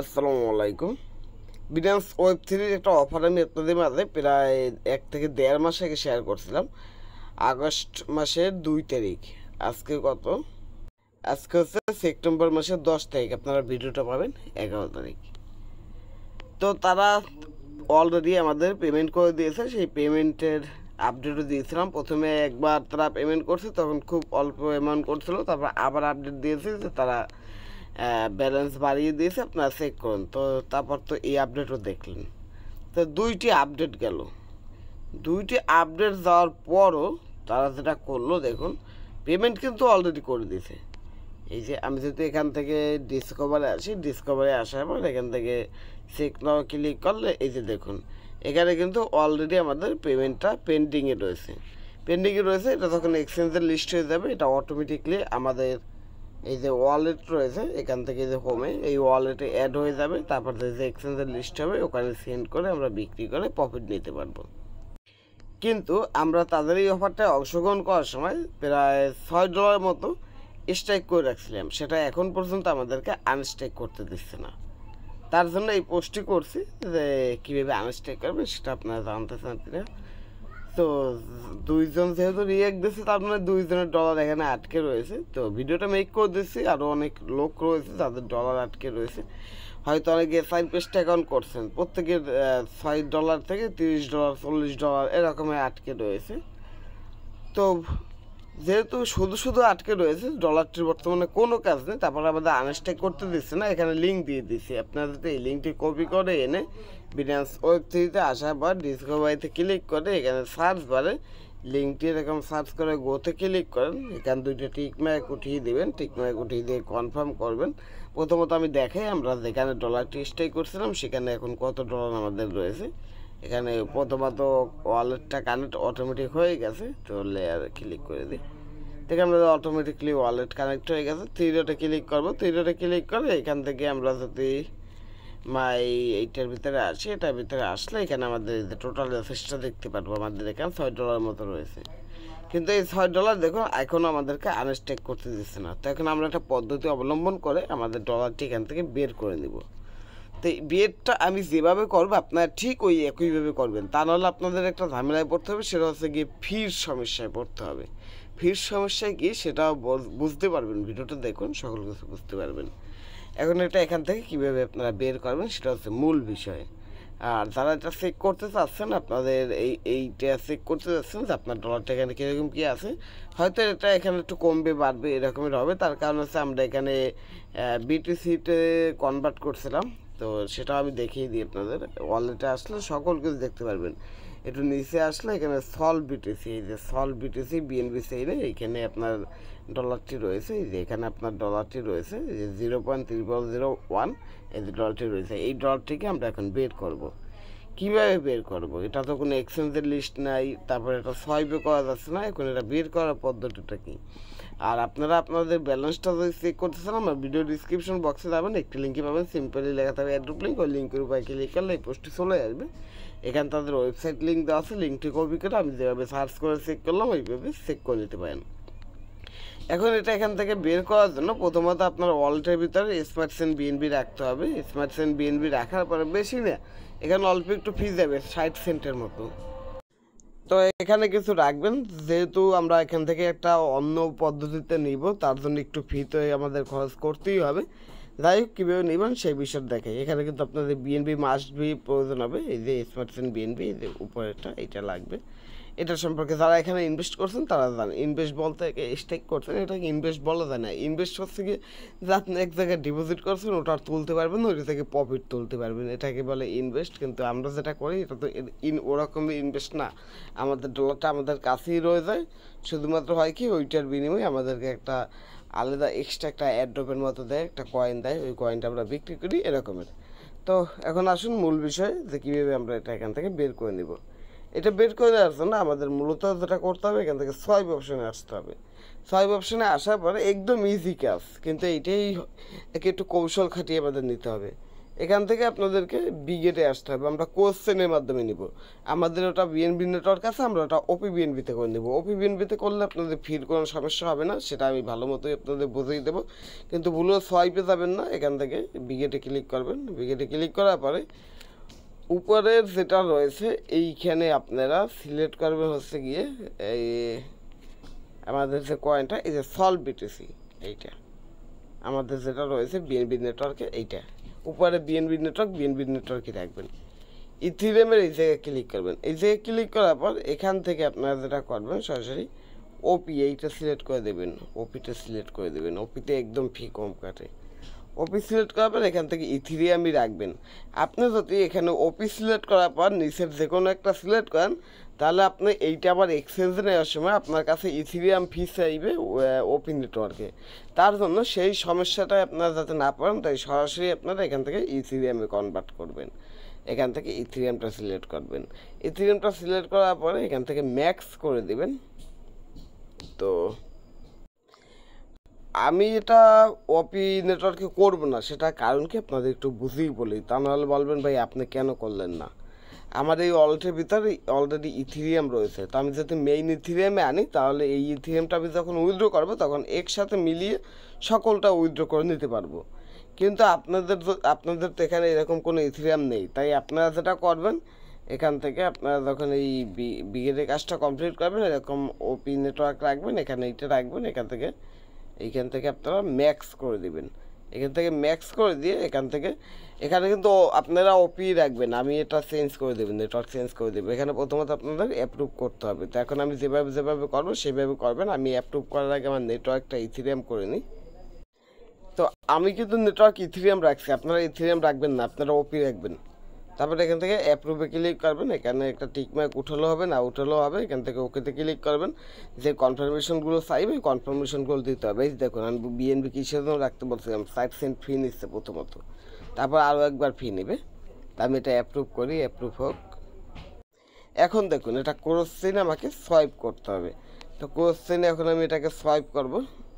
আসসালামু আলাইকুম। Binance web থ্রির একটা অফার আমি আপনাদের মাঝে প্রায় 1 থেকে 1.5 মাস আগে শেয়ার করছিলাম। আগস্ট মাসের 2 তারিখ। আজকে কত? আজকে হচ্ছে সেপ্টেম্বর মাসের 10 তারিখ। আপনারা ভিডিওটা পাবেন 11 তারিখ। তো তারা অলরেডি আমাদের পেমেন্ট করে দিয়েছে। সেই পেমেন্টের আপডেটও দিয়েছিলাম। প্রথমে একবার তারা পেমেন্ট করছে, তখন খুব অল্প অ্যামাউন্ট করছিল। তারপর আবার আপডেট দিয়েছে যে তারা ব্যালেন্স বাড়িয়ে দিয়েছে, আপনারা চেক করুন। তো তারপর তো এই আপডেটও দেখলেন। তো দুইটি আপডেট গেল। দুইটি আপডেট যাওয়ার পরও তারা যেটা করলো দেখুন, পেমেন্ট কিন্তু অলরেডি করে দিয়েছে। এই যে আমি যদি এখান থেকে ডিসকভারে আসি, ডিসকভারে আসার পর এখান থেকে চেক নাও ক্লিক করলে এই যে দেখুন, এখানে কিন্তু অলরেডি আমাদের পেমেন্টটা পেন্ডিংয়ে রয়েছে। এটা যখন এক্সচেঞ্জের লিস্ট হয়ে যাবে, এটা অটোমেটিকলি আমাদের এই যে ওয়ালেট রয়েছে এখান থেকে যে হোমে, এই ওয়ালেটে অ্যাড হয়ে যাবে। তারপর যে এক্সচেঞ্জের লিস্ট হবে ওখানে সেন্ড করে আমরা বিক্রি করে প্রফিট নিতে পারবো। কিন্তু আমরা তাদের এই অফারটায় অংশগ্রহণ করার সময় প্রায় $6 মতো স্ট্রাইক করে রাখছিলাম, সেটা এখন পর্যন্ত আমাদেরকে আনস্ট্রাইক করতে দিচ্ছে না। তার জন্য এই পোস্টটি করছি যে কীভাবে আনস্ট্রাইক করবে সেটা আপনারা জানতে চান কিনা। তো দুইজন যেহেতু রিয়াক্ট দিচ্ছে, তার মানে দুইজনের ডলার এখানে আটকে রয়েছে। তো ভিডিওটা মেক করে দিচ্ছি, আরও অনেক লোক রয়েছে যাদের ডলার আটকে রয়েছে। হয়তো অনেকে সাইড পেস্ট অ্যাকাউন্ট করছেন, প্রত্যেকের $6 থেকে $30 $40 এরকমের আটকে রয়েছে। তো যেহেতু শুধু শুধু আটকে রয়েছে, ডলারটির বর্তমানে কোনো কাজ নেই, তারপর আমাদের আনস্ট্যাক করতে দিচ্ছে না। এখানে লিঙ্ক দিয়ে দিচ্ছি, আপনারা যদি এই লিঙ্কটি কপি করে এনে বিনান্স ওয়েব থ্রিতে আসার পর ডিসকভারিতে ক্লিক করে এখানে সার্চ বারে লিঙ্কটি এরকম সার্চ করে গোতে ক্লিক করেন। এখানে দুইটা টিকমার্ক উঠিয়ে দেবেন, টিকমার্ক উঠিয়ে দিয়ে কনফার্ম করবেন। প্রথমত আমি দেখাই আমরা যেখানে ডলারটি স্টে করছিলাম সেখানে এখন কত ডলার আমাদের রয়েছে। এখানে প্রথমত ওয়ালেটটা কানেক্ট অটোমেটিক হয়ে গেছে, তো লেয়ার ক্লিক করে দিই। দেখে আমরা অটোমেটিকলি ওয়ালেট কানেক্ট হয়ে গেছে। থ্রি ডটে ক্লিক করবো, থ্রি ডটে ক্লিক করে এখান থেকে আমরা যদি এইটার ভিতরে আসি, এটার ভিতরে আসলে এখানে আমাদের টোটাল এসেসটা দেখতে পারবো। আমাদের এখানে $6 মতো রয়েছে, কিন্তু এই $6 দেখুন এখনও আমাদেরকে আনস্ট্যাক করতে দিচ্ছে না। তো এখন আমরা একটা পদ্ধতি অবলম্বন করে আমাদের ডলারটি এখান থেকে বের করে নিব। তো এই বিয়েটা আমি যেভাবে করবো আপনারা ঠিক ওই একইভাবে করবেন, তা নাহলে আপনাদের একটা ঝামেলায় পড়তে হবে। সেটা হচ্ছে গিয়ে ফির সমস্যায় পড়তে হবে। ফির সমস্যায় কি সেটা বুঝতে পারবেন, ভিডিওটা দেখুন, সকল কিছু বুঝতে পারবেন। এখন এটা এখান থেকে কীভাবে আপনারা বের করবেন সেটা হচ্ছে মূল বিষয়। আর যারা এটা চেক করতে চাচ্ছেন, আপনাদের এইটা চেক করতে চাচ্ছেন যে আপনার ডলারটা এখানে কীরকম কী আছে, হয়তো এটা এখানে একটু কমবে বাড়বে এরকমের হবে। তার কারণ হচ্ছে আমরা এখানে বিটিসিতে কনভার্ট করছিলাম, তো সেটা আমি দেখিয়ে দিই আপনাদের। ওয়ালেটে আসলে সকল কিছু দেখতে পারবেন। একটু নিচে আসলে এখানে সলভ বিটিসি, এই যে সলভ বিটিসি বিএনবি সাইডে এইখানে আপনার ডলারটি রয়েছে। এই যে এখানে আপনার ডলারটি রয়েছে, এই যে 0.0001 এই যে ডলারটি রয়েছে। এই ডলারটিকে আমরা এখন বের করব। কীভাবে বের করব? এটা তো কোনো এক্সচেঞ্জের লিস্ট নাই, তারপরে এটা সোয়াইপও করা যাচ্ছে না। এখন এটা বের করার পদ্ধতিটা কী? আর আপনারা আপনাদের ব্যালেন্সটা যদি চেক করতে চান, আমার ভিডিও ডিসক্রিপশন বক্সে যাবেন, একটি লিঙ্কে পাবেন, সিম্পলি লেখা থাকবে অ্যাড্রপ লিঙ্ক। ওই লিঙ্কের উপরে ক্লিক করলে এই পোস্টটি চলে আসবে। এখানে তাদের ওয়েবসাইট লিঙ্ক দেওয়া আছে, লিঙ্কটি কপি করে আমি যেভাবে সার্চ করে চেক করলাম ওইভাবে চেক করে নিতে পারেন। এখন এটা এখান থেকে বের করার জন্য প্রথমত আপনার ওয়ালেটের ভিতরে স্মার্ট সেন্ড বিএনবি রাখতে হবে। স্মার্ট সেন্ড বিএনবি রাখার পরে বেশি না, এখানে অল্প একটু ফি যাবে 60 সেন্টের মতো। তো এখানে কিছু রাখবেন, যেহেতু আমরা এখান থেকে একটা অন্য পদ্ধতিতে নিব, তার জন্য একটু ফি তো আমাদের খরচ করতেই হবে। যাই হোক, কীভাবে নেবেন সেই বিষয়টা দেখাই। এখানে কিন্তু আপনাদের বিএনবি মাস্ট বি প্রয়োজন হবে। এই যে স্মার্ট সেন্ড বিএনবি, এই যে উপরেরটা এইটা লাগবে। এটা সম্পর্কে যারা এখানে ইনভেস্ট করছেন তারা জানেন। ইনভেস্ট বলতে স্টেক করছেন, এটাকে ইনভেস্ট বলা যায় না। ইনভেস্ট হচ্ছে কি যে আপনি এক জায়গায় ডিপোজিট করছেন, ওটা তুলতে পারবেন, ওইটা থেকে প্রফিট তুলতে পারবেন, এটাকে বলে ইনভেস্ট। কিন্তু আমরা যেটা করি এটা তো ওরকমই ইনভেস্ট না। আমাদের ডলারটা আমাদের কাছেই রয়ে যায়, শুধুমাত্র হয় কি ওইটার বিনিময়ে আমাদেরকে একটা আলাদা এক্সট্রা একটা অ্যাড্রপের মতো দেয়, একটা কয়েন দেয়, ওই কয়েনটা আমরা বিক্রি করি এরকমের। তো এখন আসুন মূল বিষয় যে কীভাবে আমরা এটা এখান থেকে বের করে নিব। এটা বের করে দেওয়ার জন্য আমাদের মূলত যেটা করতে হবে, এখান থেকে সোয়াইপ অপশনে আসতে হবে। সোয়াইপ অপশনে আসার পরে একদম ইজি কাজ, কিন্তু এইটাই একটু কৌশল খাটিয়ে আমাদের নিতে হবে। এখান থেকে আপনাদেরকে বিগেটে আসতে হবে, আমরা কোশ্চেনের মাধ্যমে নিব। আমাদের ওটা বিএনবি নেটওয়ার্ক আছে, আমরা ওটা ওপি বিএনবিতে করে নেব। ওপি বিএনবিতে করলে আপনাদের ফির কোনো সমস্যা হবে না, সেটা আমি ভালো মতোই আপনাদের বুঝিয়ে দেবো। কিন্তু ভুলেও সোয়াইপে যাবেন না, এখান থেকে বিগেটে ক্লিক করবেন। বিগেটে ক্লিক করার পরে উপরের যেটা রয়েছে এইখানে আপনারা সিলেক্ট করবেন হচ্ছে গিয়ে এই আমাদের যে কয়েনটা, এই যে সলভ বিটিসি, এইটা আমাদের যেটা রয়েছে বিএনবি নেটওয়ার্কে, এইটা উপরে বিএনবি নেটওয়ার্কে রাখবেন। ইথিরিয়ামের এই জায়গায় ক্লিক করবেন। এই জায়গায় ক্লিক করার পর এখান থেকে আপনারা যেটা করবেন সরাসরি ওপি এইটা সিলেক্ট করে দেবেন, ওপিটা সিলেক্ট করে দেবেন। ওপিতে একদম ফি কম কাটে। ওপি সিলেক্ট করার পর এখান থেকে ইথিরিয়ামই রাখবেন। আপনি যদি এখানে ওপি সিলেক্ট করার পর নিচের যে কোনো একটা সিলেক্ট করেন, তাহলে আপনি এইটা আবার এক্সচেঞ্জে নেওয়ার সময় আপনার কাছে ইথিরিয়াম ফি চাইবে ওপি নেটওয়ার্কে। তার জন্য সেই সমস্যাটা আপনারা যাতে না পড়েন, তাই সরাসরি আপনারা এখান থেকে ইথিরিয়ামে কনভার্ট করবেন। এখান থেকে ইথিরিয়ামটা সিলেক্ট করবেন। ইথিরিয়ামটা সিলেক্ট করার পরে এখান থেকে ম্যাক্স করে দিবেন। তো আমি এটা ওপি নেটওয়ার্কে করব না, সেটা কারণ কি আপনাদের একটু বুঝেই বলি, তা নাহলে বলবেন ভাই আপনি কেন করলেন না। আমার এই ওয়ালেটের ভিতরে অলরেডি ইথিরিয়াম রয়েছে, তো আমি যদি মেইন ইথিরিয়ামে আনি তাহলে এই ইথিরিয়ামটা আমি যখন উইথড্র করবো তখন একসাথে মিলিয়ে সকলটা উইথড্র করে নিতে পারবো। কিন্তু আপনাদের তো এখানে এরকম কোনো ইথিরিয়াম নেই, তাই আপনারা যেটা করবেন এখান থেকে আপনারা যখন এই বিগেটের কাজটা কমপ্লিট করবেন এরকম ওপি নেটওয়ার্ক রাখবেন, এখানে এইটা রাখবেন। এইখান থেকে আপনারা ম্যাক্স করে দিবেন। এখান থেকে ম্যাক্স করে দিয়ে এখানে কিন্তু আপনারা ওপি রাখবেন। আমি এটা চেঞ্জ করে দেবেন, নেটওয়ার্ক চেঞ্জ করে দেবেন। এখানে প্রথমত আপনাদের অ্যাপ্রুভ করতে হবে। তো এখন আমি যেভাবে করবো সেভাবে করবেন। আমি অ্যাপ্রুভ করার আগে আমার নেটওয়ার্কটা ইথিরিয়াম করে নিই। তো আমি কিন্তু নেটওয়ার্ক ইথিরিয়াম রাখছি, আপনারা ইথিরিয়াম রাখবেন না, আপনারা ওপি রাখবেন। তারপরে এখান থেকে অ্যাপ্রুভে ক্লিক করবেন। এখানে একটা টিকমার্ক উঠালেও হবে, না উঠালেও হবে। এখান থেকে ওকেতে ক্লিক করবেন। যে কনফার্মেশনগুলো চাইবে কনফার্মেশনগুলো দিতে হবে। এই দেখুন আমি বিএনবি কিসের জন্য রাখতে বলছিলাম, 60 সেন্ট ফি নিচ্ছে প্রথমত, তারপর আরও একবার ফি নেবে। তা আমি এটা অ্যাপ্রুভ করি, অ্যাপ্রুভ হোক। এখন দেখুন এটা কোশ্চেন আমাকে সোয়াইপ করতে হবে। তো কোশ্চেনে এখন আমি এটাকে সোয়াইপ করব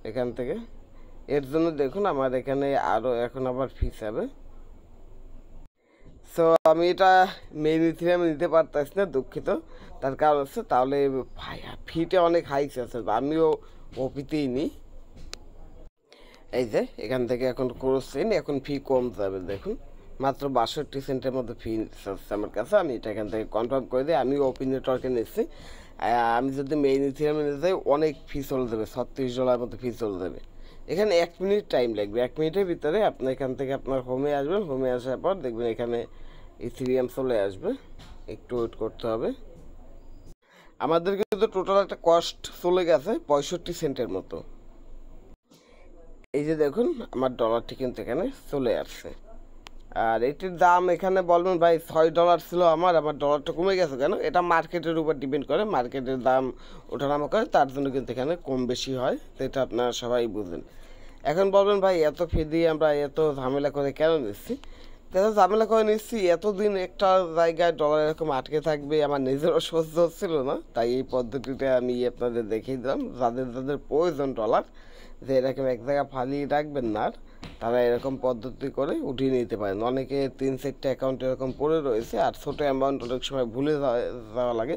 এখান থেকে। এর জন্য দেখুন আমার এখানে আরও এখন আবার ফি যাবে। সো আমি এটা মেইন ইথিরিয়ামে নিতে পারতেছি না, দুঃখিত। তার কারণ হচ্ছে তাহলে ফিটা অনেক হাইস আছে, আমিও ওপিতেই নিই। এই যে এখান থেকে এখন কোশ্চেন এখন ফি কম যাবে, দেখুন মাত্র 62 সেন্টের মধ্যে ফি আসছে আমার কাছে। আমি এটা এখান থেকে কনফার্ম করে দিই। আমি ওপি নেটওয়ার্কে নিচ্ছি। আমি যদি মেইন ইথিরিয়ামে নিতে যাই অনেক ফি চলে যাবে, $36 মতো ফি চলে যাবে। এখানে 1 মিনিট টাইম লাগবে। 1 মিনিটের ভিতরে আপনি এখান থেকে আপনার হোমে আসবেন। হোমে আসার পর দেখবেন এখানে ইথিরিয়াম চলে আসবে, একটু ওয়েট করতে হবে। আমাদের কিন্তু টোটাল একটা কস্ট চলে গেছে 65 সেন্টের মতো। এই যে দেখুন আমার ডলারটি কিন্তু এখানে চলে আসছে। আর এটির দাম এখানে বলবেন ভাই $6 ছিল আমার ডলারটা কমে গেছে কেন? এটা মার্কেটের উপর ডিপেন্ড করে, মার্কেটের দাম ওঠানামা করে, তার জন্য কিন্তু এখানে কম বেশি হয়। তো এটা আপনারা সবাই বুঝেন। এখন বলবেন ভাই এত ফি দিয়ে আমরা এত ঝামেলা করে কেন নিচ্ছি? এত ঝামেলা করে নিচ্ছি, এতদিন একটা জায়গায় ডলার এরকম আটকে থাকবে আমার নিজেরও সহ্য হচ্ছিল না, তাই এই পদ্ধতিটা আমি আপনাদের দেখিয়ে দিলাম। যাদের প্রয়োজন ডলার, যে এরকম এক জায়গায় ফালিয়ে রাখবেন না, তারা এরকম পদ্ধতি করে উঠিয়ে নিতে পারেন। অনেকে 3-4টা অ্যাকাউন্ট এরকম পড়ে রয়েছে, আর ছোটো অ্যামাউন্ট অনেক সময় ভুলে যাওয়া লাগে,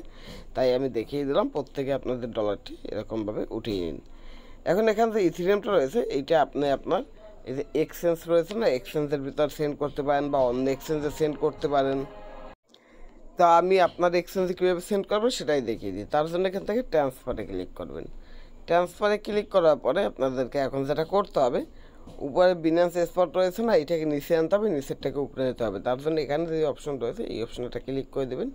তাই আমি দেখিয়ে দিলাম। প্রত্যেকে আপনাদের ডলারটি এরকমভাবে উঠিয়ে নিন। এখন এখান থেকে ইথিরিয়ামটা রয়েছে, এইটা আপনি আপনার এই যে এক্সচেঞ্জ রয়েছে না, এক্সচেঞ্জের ভিতর সেন্ড করতে পারেন বা অন্য এক্সচেঞ্জে সেন্ড করতে পারেন। তা আমি আপনার এক্সচেঞ্জে কীভাবে সেন্ড করবেন সেটাই দেখিয়ে দিই। তার জন্য এখান থেকে ট্রান্সফারে ক্লিক করবেন। ট্রান্সফারে ক্লিক করার পরে আপনাদেরকে এখন যেটা করতে হবে, উপরে বিনান্স স্পট রয়েছে না, এটাকে নিচে আনতে হবে, নিচেরটাকে উপরে নিতে হবে। তার জন্য এখানে যে অপশন রয়েছে এই অপশনটা ক্লিক করে দেবেন।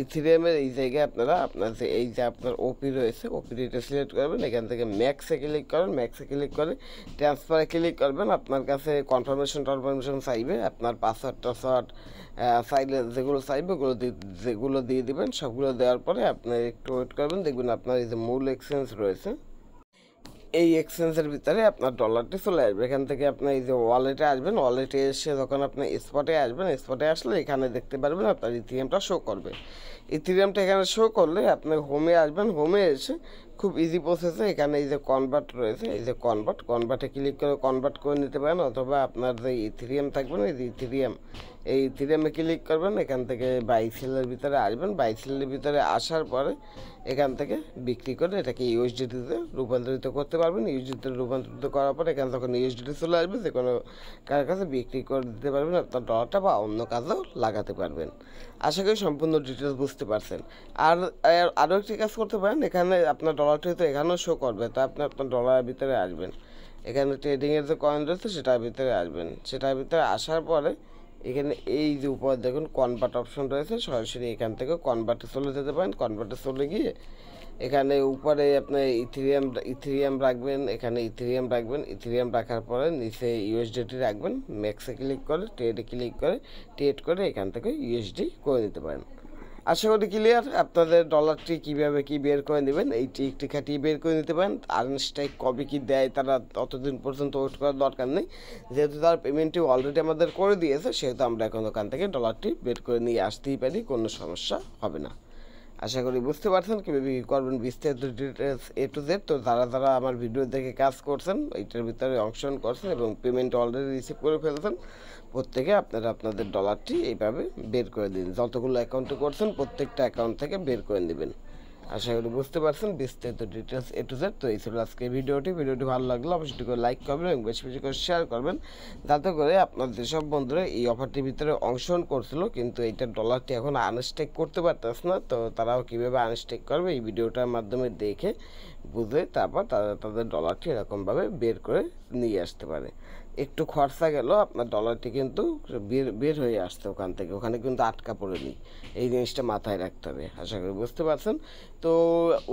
ইথিরিয়ামের এই জায়গায় আপনার যে এই যে আপনার ওপি রয়েছে, ওপিটা সিলেক্ট করবেন। এখান থেকে ম্যাক্সে ক্লিক করবেন। ম্যাক্সে ক্লিক করে ট্রান্সফারে ক্লিক করবেন। আপনার কাছে কনফার্মেশন চাইবে, আপনার পাসওয়ার্ড চাইলে যেগুলো চাইবে যেগুলো দিয়ে দেবেন। সবগুলো দেওয়ার পরে আপনি একটু ওয়েট করবেন, দেখবেন আপনার এই যে মূল এক্সচেঞ্জ রয়েছে, এই এক্সচেঞ্জের ভিতরে আপনার ডলারটি চলে আসবে। এখান থেকে আপনি এই যে ওয়ালেটে আসবেন, ওয়ালেটে এসে যখন আপনি স্পটে আসবেন, স্পটে আসলে এখানে দেখতে পারবেন আপনার ইথিরিয়ামটা শো করবে। ইথিরিয়ামটা এখানে শো করলে আপনি হোমে আসবেন। হোমে এসে খুব ইজি প্রসেসে এখানে এই যে কনভার্ট রয়েছে, এই যে কনভার্টে ক্লিক করে কনভার্ট করে নিতে পারেন, অথবা আপনার যে ইথেরিয়াম থাকবে না, এই যে এই ইথেরিয়ামে ক্লিক করবেন, এখান থেকে বাই সেলের ভিতরে আসবেন, বাই সেলের ভিতরে আসার পরে এখান থেকে বিক্রি করে এটাকে ইউএসডিটিতে রূপান্তরিত করতে পারবেন। ইউএসডিতে রূপান্তরিত করার পর এখানে তখন ইউএসডিটি চলে আসবে, যে কোনো কার কাছে বিক্রি করে দিতে পারবেন আপনার ডলারটা, বা অন্য কাজেও লাগাতে পারবেন। আশা করি সম্পূর্ণ ডিটেলস বুঝতে পারছেন। আর আরও একটি কাজ করতে পারেন, এখানে আপনার ডলারটি হয়তো এখানেও শো করবে, তা আপনি আপনার ডলারের ভিতরে আসবেন, এখানে ট্রেডিংয়ের যে কয়েন রয়েছে সেটার ভিতরে আসবেন, সেটার ভিতরে আসার পরে এখানে এই যে উপরে দেখুন কনভার্ট অপশন রয়েছে, সরাসরি এখান থেকে কনভার্টে চলে যেতে পারেন। কনভার্টে চলে গিয়ে এখানে উপরে আপনি ইথেরিয়াম রাখবেন, এখানে ইথেরিয়াম রাখার পরে নিচে ইউএসডিটি রাখবেন, ম্যাক্সে ক্লিক করে ট্রেড করে এখান থেকে ইউএসডি করে নিতে পারেন। আশা করি ক্লিয়ার। আপনাদের ডলারটি কীভাবে কী বের করে নেবেন এই ট্রিকটি খাটিয়ে বের করে নিতে পারেন। আর্নস্টাইক কবে কী দেয় তারা ততদিন পর্যন্ত ওয়েট করার দরকার নেই, যেহেতু তার পেমেন্টটি অলরেডি আমাদের করে দিয়েছে, সেহেতু আমরা এখন ওখান থেকে ডলারটি বের করে নিয়ে আসতেই পারি, কোনো সমস্যা হবে না। আশা করি বুঝতে পারছেন কীভাবে কী করবেন, বিস্তারিত ডিটেলস A to Z। তো যারা আমার ভিডিও দেখে কাজ করছেন, এইটার ভিতরে অংশগ্রহণ করছেন এবং পেমেন্ট অলরেডি রিসিভ করে ফেলছেন, প্রত্যেকে আপনারা আপনাদের ডলারটি এইভাবে বের করে দিন। যতগুলো অ্যাকাউন্টে করছেন প্রত্যেকটা অ্যাকাউন্ট থেকে বের করে নেবেন। আশা করি বুঝতে পারছেন বিস্তারিত ডিটেলস A to Z। তো এই ছিল আজকে ভিডিওটি ভালো লাগলে অবশ্যই করে লাইক করবেন এবং বেশি বেশি করে শেয়ার করবেন, যাতে করে আপনার যেসব বন্ধুরা এই অফারটির ভিতরে অংশগ্রহণ করছিল কিন্তু এইটার ডলারটি এখন আনস্টেক করতে পারতেছে না, তো তারাও কীভাবে আনস্টেক করবে এই ভিডিওটার মাধ্যমে দেখে বুঝে তারপর তারা তাদের ডলারটি এরকমভাবে বের করে নিয়ে আসতে পারে। একটু খরচা গেল, আপনার ডলারটি কিন্তু বের হয়ে আসছে ওখান থেকে, ওখানে কিন্তু আটকা পড়েনি, এই জিনিসটা মাথায় রাখতে হবে। আশা করি বুঝতে পারছেন। তো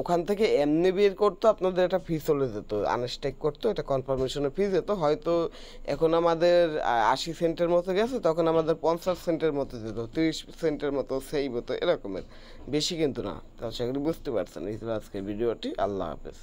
ওখান থেকে এমনি বের করতো আপনাদের একটা ফি চলে যেত, আনস্টেক করতো, এটা কনফার্মেশনের ফি যেত, হয়তো এখন আমাদের 80 সেন্টের মতো গেছে, তখন আমাদের 50 সেন্টের মতো যেত, 30 সেন্টের মতো সেই মতো এরকমের, বেশি কিন্তু না। তো আশা করি বুঝতে পারছেন। এই ছিল আজকের ভিডিওটি। আল্লাহ হাফেজ।